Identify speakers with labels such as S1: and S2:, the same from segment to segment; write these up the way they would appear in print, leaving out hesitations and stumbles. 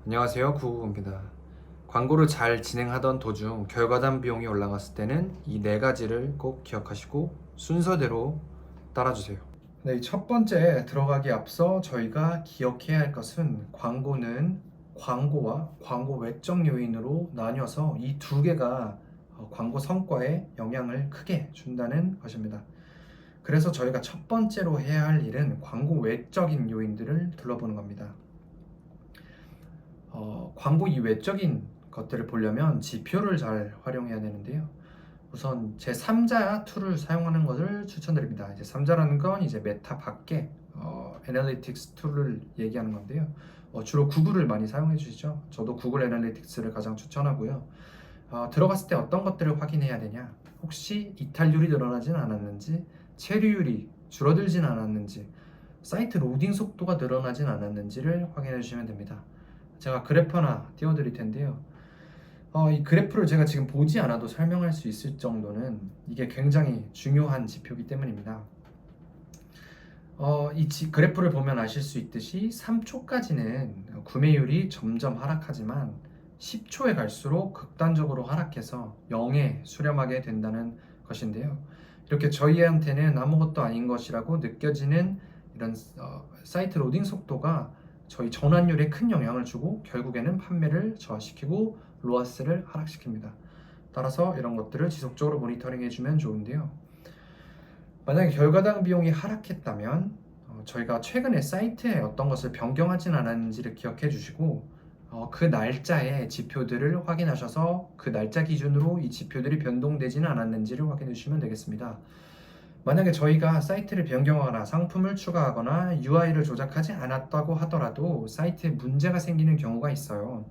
S1: 안녕하세요, 구구구입니다. 광고를 잘 진행하던 도중 결과단 비용이 올라갔을 때는 이 네 가지를 꼭 기억하시고 순서대로 따라주세요. 네, 첫 번째 들어가기 앞서 저희가 기억해야 할 것은 광고는 광고와 광고 외적 요인으로 나뉘어서 이 두 개가 광고 성과에 영향을 크게 준다는 것입니다. 그래서 저희가 첫 번째로 해야 할 일은 광고 외적인 요인들을 둘러보는 겁니다. 광고 이 외적인 것들을 보려면 지표를 잘 활용해야 되는데요. 우선 제3자 툴을 사용하는 것을 추천드립니다. 이제 3자라는 건 이제 메타 밖에 애널리틱스 툴을 얘기하는 건데요. 주로 구글을 많이 사용해 주시죠. 저도 구글 애널리틱스를 가장 추천하고요. 들어갔을 때 어떤 것들을 확인해야 되냐? 혹시 이탈률이 늘어나진 않았는지, 체류율이 줄어들진 않았는지, 사이트 로딩 속도가 늘어나진 않았는지를 확인해 주시면 됩니다. 제가 그래프 하나 띄워드릴 텐데요. 이 그래프를 제가 지금 보지 않아도 설명할 수 있을 정도는 이게 굉장히 중요한 지표이기 때문입니다. 그래프를 보면 아실 수 있듯이 3초까지는 구매율이 점점 하락하지만 10초에 갈수록 극단적으로 하락해서 0에 수렴하게 된다는 것인데요. 이렇게 저희한테는 아무것도 아닌 것이라고 느껴지는 이런 사이트 로딩 속도가 저희 전환율에 큰 영향을 주고 결국에는 판매를 저하시키고 로아스를 하락시킵니다. 따라서 이런 것들을 지속적으로 모니터링 해주면 좋은데요. 만약에 결과당 비용이 하락했다면 저희가 최근에 사이트에 어떤 것을 변경하진 않았는지를 기억해 주시고 그 날짜의 지표들을 확인하셔서 그 날짜 기준으로 이 지표들이 변동되지는 않았는지를 확인해 주시면 되겠습니다. 만약에 저희가 사이트를 변경하거나 상품을 추가하거나 UI를 조작하지 않았다고 하더라도 사이트에 문제가 생기는 경우가 있어요.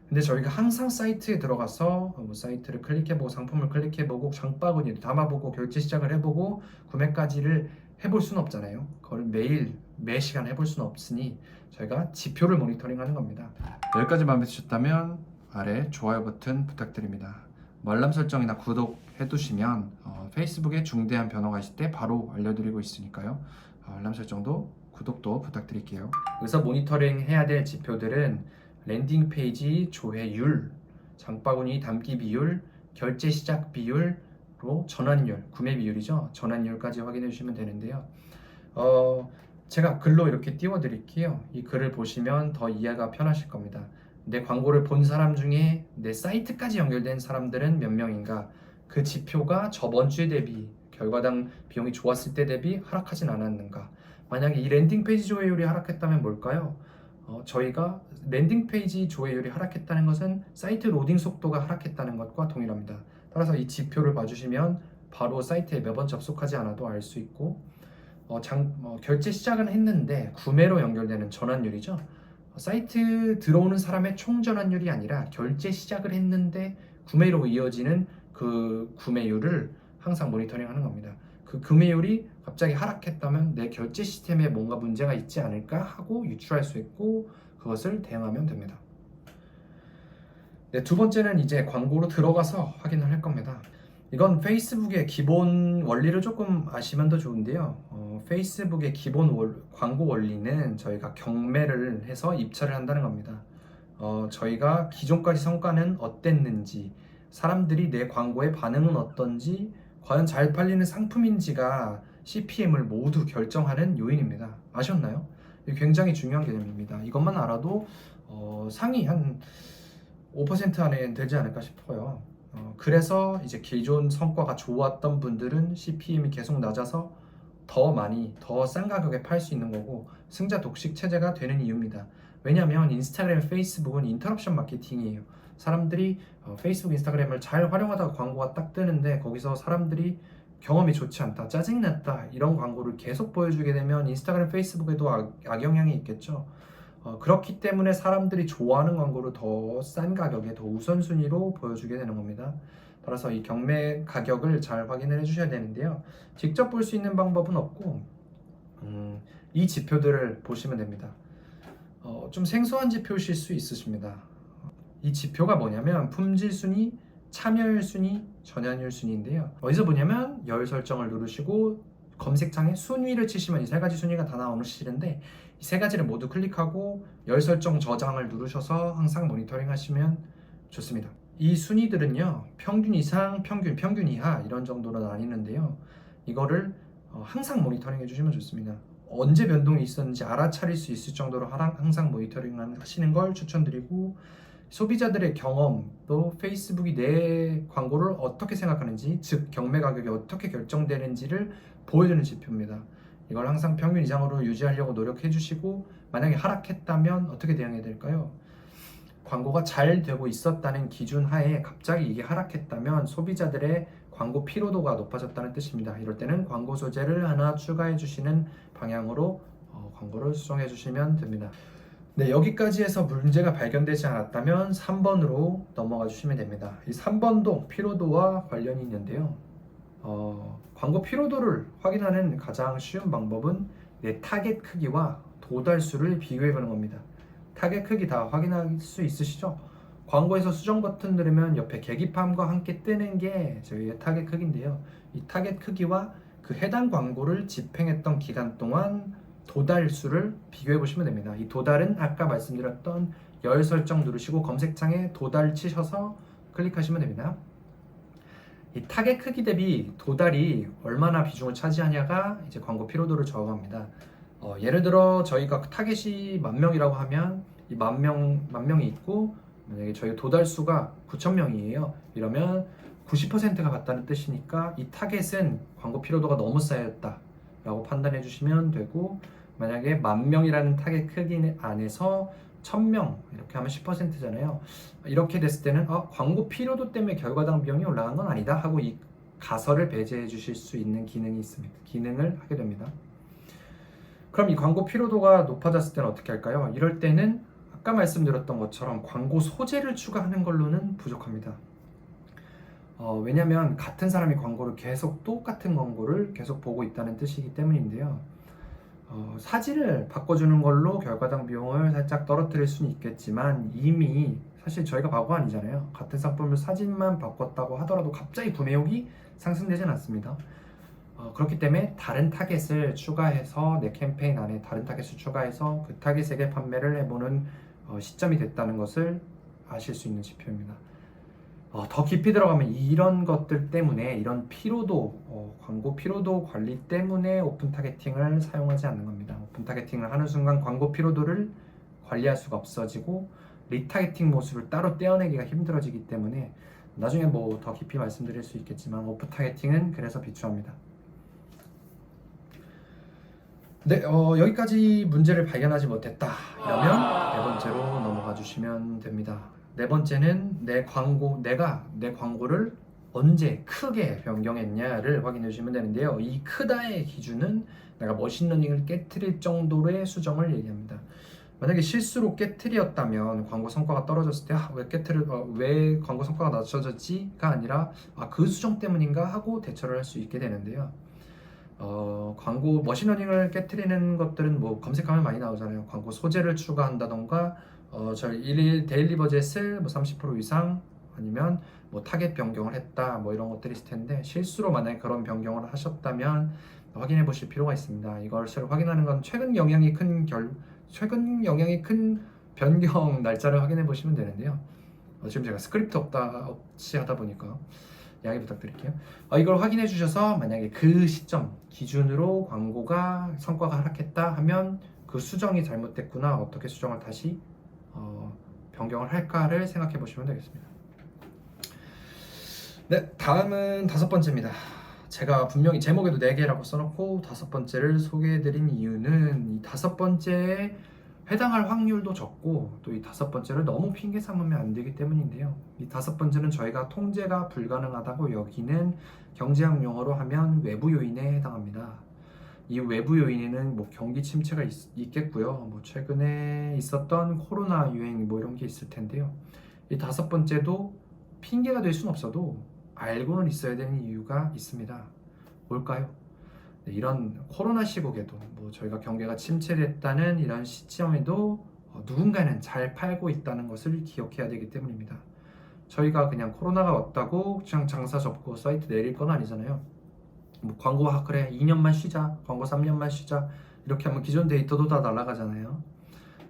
S1: 근데 저희가 항상 사이트에 들어가서 사이트를 클릭해보고 상품을 클릭해보고 장바구니를 담아보고 결제 시작을 해보고 구매까지를 해볼 수는 없잖아요. 그걸 매일 매시간 해볼 수는 없으니 저희가 지표를 모니터링하는 겁니다. 여기까지 마음에 드셨다면 아래 좋아요 버튼 부탁드립니다. 뭐 알람 설정이나 구독 해두시면 페이스북에 중대한 변화가 있을 때 바로 알려드리고 있으니까요. 알람 설정도 구독도 부탁드릴게요. 여기서 모니터링 해야 될 지표들은 랜딩 페이지 조회율, 장바구니 담기 비율, 결제 시작 비율로 전환율, 구매 비율이죠. 전환율까지 확인해 주시면 되는데요. 제가 글로 이렇게 띄워 드릴게요. 이 글을 보시면 더 이해가 편하실 겁니다. 내 광고를 본 사람 중에 내 사이트까지 연결된 사람들은 몇 명인가? 그 지표가 저번 주에 대비 결과당 비용이 좋았을 때 대비 하락하진 않았는가? 만약에 이 랜딩 페이지 조회율이 하락했다면 뭘까요? 저희가 랜딩 페이지 조회율이 하락했다는 것은 사이트 로딩 속도가 하락했다는 것과 동일합니다. 따라서 이 지표를 봐주시면 바로 사이트에 매번 접속하지 않아도 알 수 있고 결제 시작은 했는데 구매로 연결되는 전환율이죠. 사이트 들어오는 사람의 총 전환율이 아니라 결제 시작을 했는데 구매로 이어지는 그 구매율을 항상 모니터링하는 겁니다. 그 구매율이 갑자기 하락했다면 내 결제 시스템에 뭔가 문제가 있지 않을까 하고 유추할 수 있고 그것을 대응하면 됩니다. 네, 두 번째는 이제 광고로 들어가서 확인을 할 겁니다. 이건 페이스북의 기본 원리를 조금 아시면 더 좋은데요. 페이스북의 기본 광고 원리는 저희가 경매를 해서 입찰을 한다는 겁니다. 저희가 기존까지 성과는 어땠는지, 사람들이 내 광고의 반응은 어떤지, 과연 잘 팔리는 상품인지가 CPM을 모두 결정하는 요인입니다. 아셨나요? 굉장히 중요한 개념입니다. 이것만 알아도 상위 한 5% 안에 들지 않을까 싶어요. 그래서 이제 기존 성과가 좋았던 분들은 CPM이 계속 낮아서 더 많이 더 싼 가격에 팔 수 있는 거고 승자 독식 체제가 되는 이유입니다. 왜냐하면 인스타그램, 페이스북은 인터럽션 마케팅이에요. 사람들이 페이스북, 인스타그램을 잘 활용하다가 광고가 딱 뜨는데 거기서 사람들이 경험이 좋지 않다, 짜증났다 이런 광고를 계속 보여주게 되면 인스타그램, 페이스북에도 악영향이 있겠죠. 그렇기 때문에 사람들이 좋아하는 광고를 더 싼 가격에 더 우선순위로 보여주게 되는 겁니다. 따라서 이 경매 가격을 잘 확인을 해주셔야 되는데요. 직접 볼 수 있는 방법은 없고 이 지표들을 보시면 됩니다. 좀 생소한 지표실 수 있으십니다. 이 지표가 뭐냐면 품질 순위, 참여율 순위, 전환율 순위인데요. 어디서 보냐면 열 설정을 누르시고 검색창에 순위를 치시면 이 세 가지 순위가 다 나오시는데 이 세 가지를 모두 클릭하고 열 설정 저장을 누르셔서 항상 모니터링 하시면 좋습니다. 이 순위들은요, 평균 이상, 평균 이하 이런 정도로 나뉘는데요. 이거를 항상 모니터링 해주시면 좋습니다. 언제 변동이 있었는지 알아차릴 수 있을 정도로 항상 모니터링 하시는 걸 추천드리고, 소비자들의 경험, 또 페이스북이 내 광고를 어떻게 생각하는지, 즉 경매 가격이 어떻게 결정되는지를 보여주는 지표입니다. 이걸 항상 평균 이상으로 유지하려고 노력해 주시고, 만약에 하락했다면 어떻게 대응해야 될까요? 광고가 잘 되고 있었다는 기준 하에 갑자기 이게 하락했다면 소비자들의 광고 피로도가 높아졌다는 뜻입니다. 이럴 때는 광고 소재를 하나 추가해 주시는 방향으로 광고를 수정해 주시면 됩니다. 네, 여기까지 해서 문제가 발견되지 않았다면 3번으로 넘어가 주시면 됩니다. 이 3번도 피로도와 관련이 있는데요. 광고 피로도를 확인하는 가장 쉬운 방법은 내 타겟 크기와 도달수를 비교해 보는 겁니다. 타겟 크기 다 확인할 수 있으시죠? 광고에서 수정 버튼 누르면 옆에 계기판과 함께 뜨는 게 저희의 타겟 크기인데요. 이 타겟 크기와 그 해당 광고를 집행했던 기간 동안 도달수를 비교해 보시면 됩니다. 이 도달은 아까 말씀드렸던 열 설정 누르시고 검색창에 도달 치셔서 클릭하시면 됩니다. 이 타겟 크기 대비 도달이 얼마나 비중을 차지하냐가 이제 광고 피로도를 좌우합니다. 예를 들어 저희가 타겟이 10,000명이라고 하면 이 10,000명이 있고, 만약에 저희 도달수가 9,000명이에요. 이러면 90%가 봤다는 뜻이니까 이 타겟은 광고 피로도가 너무 쌓였다 라고 판단해 주시면 되고, 만약에 10,000명이라는 타겟 크기 안에서 1,000명 이렇게 하면 10%잖아요. 이렇게 됐을 때는 광고 피로도 때문에 결과당 비용이 올라간 건 아니다 하고 이 가설을 배제해 주실 수 있는 기능이 있습니다. 기능을 하게 됩니다. 그럼 이 광고 피로도가 높아졌을 때는 어떻게 할까요? 이럴 때는 아까 말씀드렸던 것처럼 광고 소재를 추가하는 걸로는 부족합니다. 왜냐하면 같은 사람이 광고를 똑같은 광고를 계속 보고 있다는 뜻이기 때문인데요. 사진을 바꿔주는 걸로 결과당 비용을 살짝 떨어뜨릴 수는 있겠지만 이미 사실 저희가 바보 아니잖아요. 같은 상품을 사진만 바꿨다고 하더라도 갑자기 구매욕이 상승되진 않습니다. 그렇기 때문에 다른 타겟을 추가해서 내 캠페인 안에 다른 타겟을 추가해서 그 타겟에게 판매를 해보는 시점이 됐다는 것을 아실 수 있는 지표입니다. 더 깊이 들어가면 이런 것들 때문에, 이런 피로도, 광고 피로도 관리 때문에 오픈 타겟팅을 사용하지 않는 겁니다. 오픈 타겟팅을 하는 순간 광고 피로도를 관리할 수가 없어지고 리타겟팅 모습을 따로 떼어내기가 힘들어지기 때문에 나중에 더 깊이 말씀드릴 수 있겠지만 오픈 타겟팅은 그래서 비추합니다. 네, 여기까지 문제를 발견하지 못했다 이러면 네 번째로 넘어가 주시면 됩니다. 네 번째는 내가 내 광고를 언제 크게 변경했냐를 확인해 주시면 되는데요. 이 크다의 기준은 내가 머신러닝을 깨트릴 정도의 수정을 얘기합니다. 만약에 실수로 깨트렸다면 광고 성과가 떨어졌을 때 왜 광고 성과가 낮춰졌지가 아니라 그 수정 때문인가 하고 대처를 할 수 있게 되는데요. 광고 머신러닝을 깨트리는 것들은 검색하면 많이 나오잖아요. 광고 소재를 추가한다던가 저희 일일 데일리 버젯을 30% 이상 아니면 타겟 변경을 했다 이런 것들이 있을 텐데, 실수로 만약에 그런 변경을 하셨다면 확인해 보실 필요가 있습니다. 이것을 확인하는 건 최근 영향이 큰 변경 날짜를 확인해 보시면 되는데요. 지금 제가 스크립트 없이 하다 보니까 양해 부탁드릴게요. 이걸 확인해 주셔서 만약에 그 시점 기준으로 광고가 성과가 하락했다 하면 그 수정이 잘못됐구나, 어떻게 수정을 다시 변경을 할까를 생각해 보시면 되겠습니다. 네, 다음은 5번째입니다. 제가 분명히 제목에도 4개라고 써놓고 5번째를 소개해드린 이유는 이 5번째에 해당할 확률도 적고 또 이 5번째를 너무 핑계 삼으면 안 되기 때문인데요. 이 5번째는 저희가 통제가 불가능하다고 여기는 경제학 용어로 하면 외부 요인에 해당합니다. 이 외부 요인에는 경기 침체가 있겠고요. 최근에 있었던 코로나 유행 이런 게 있을 텐데요. 이 5번째도 핑계가 될 수는 없어도 알고는 있어야 되는 이유가 있습니다. 뭘까요? 네, 이런 코로나 시국에도 저희가 경기가 침체됐다는 이런 시점에도 누군가는 잘 팔고 있다는 것을 기억해야 되기 때문입니다. 저희가 그냥 코로나가 왔다고 그냥 장사 접고 사이트 내릴 건 아니잖아요. 뭐 광고 그래 2년만 쉬자, 광고 3년만 쉬자 이렇게 하면 기존 데이터도 다 날아가잖아요.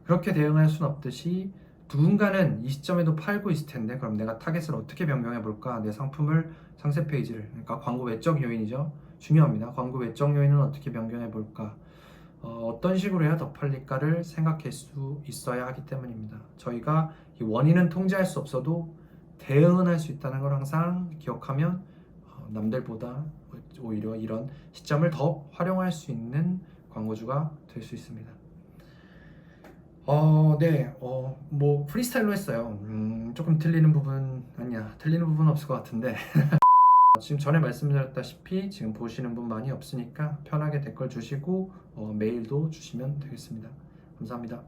S1: 그렇게 대응할 순 없듯이 누군가는 이 시점에도 팔고 있을 텐데 그럼 내가 타겟을 어떻게 변경해 볼까? 내 상품을 상세 페이지를, 그러니까 광고 외적 요인이죠. 중요합니다. 광고 외적 요인은 어떻게 변경해 볼까? 어떤 식으로 해야 더 팔릴까를 생각할 수 있어야 하기 때문입니다. 저희가 이 원인은 통제할 수 없어도 대응은 할 수 있다는 걸 항상 기억하면 남들보다 오히려 이런 시점을 더 활용할 수 있는 광고주가 될 수 있습니다. 네, 뭐 프리스타일로 했어요. 조금 틀리는 부분 아니야, 틀리는 부분 없을 것 같은데 지금 전에 말씀드렸다시피 지금 보시는 분 많이 없으니까 편하게 댓글 주시고 메일도 주시면 되겠습니다. 감사합니다.